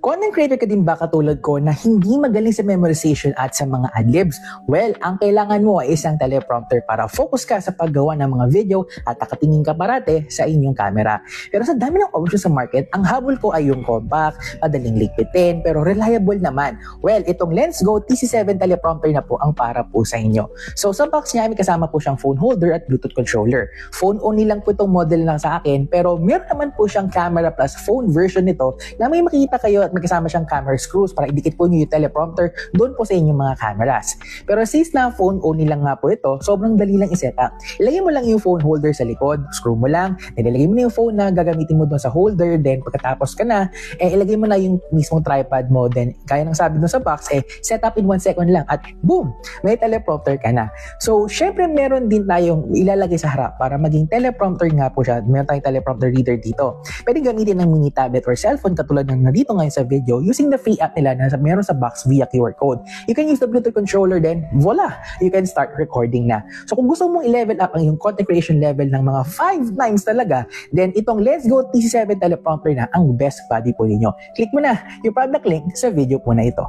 Content creator ka din ba katulad ko na hindi magaling sa memorization at sa mga adlibs? Well, ang kailangan mo ay isang teleprompter para focus ka sa paggawa ng mga video at nakatingin ka parate sa inyong camera. Pero sa dami ng options sa market, ang habol ko ay yung compact, madaling ligpitin, pero reliable naman. Well, itong LensGo TC7 teleprompter na po ang para po sa inyo. So sa box niya, may kasama po siyang phone holder at Bluetooth controller. Phone only lang po itong model lang sa akin, pero meron naman po siyang camera plus phone version nito na may makikita kayo at may kasama siyang camera screws para idikit po nyo yung teleprompter doon po sa inyong mga cameras. Pero since na phone only lang nga po ito, sobrang dali lang i-setup. Ilagay mo lang yung phone holder sa likod, screw mo lang, then ilagay mo na yung phone na gagamitin mo doon sa holder, then pagkatapos ka na, ilagay mo na yung mismong tripod mo, then kaya ng sabi doon sa box, set up in 1 second lang at boom! May teleprompter ka na. So, syempre meron din tayong ilalagay sa harap para maging teleprompter nga po siya. Meron tayong teleprompter reader dito. Pwede gamitin ng mini tablet or cellphone katulad ng nandito ngayon sa video using the free app nila na meron sa box via QR code. You can use the Bluetooth controller, then voila! You can start recording na. So kung gusto mong i-level up ang iyong content creation level ng mga 5 times talaga, then itong LensGo TC7 teleprompter na ang best buddy po ninyo. Click mo na yung product link sa video po na ito.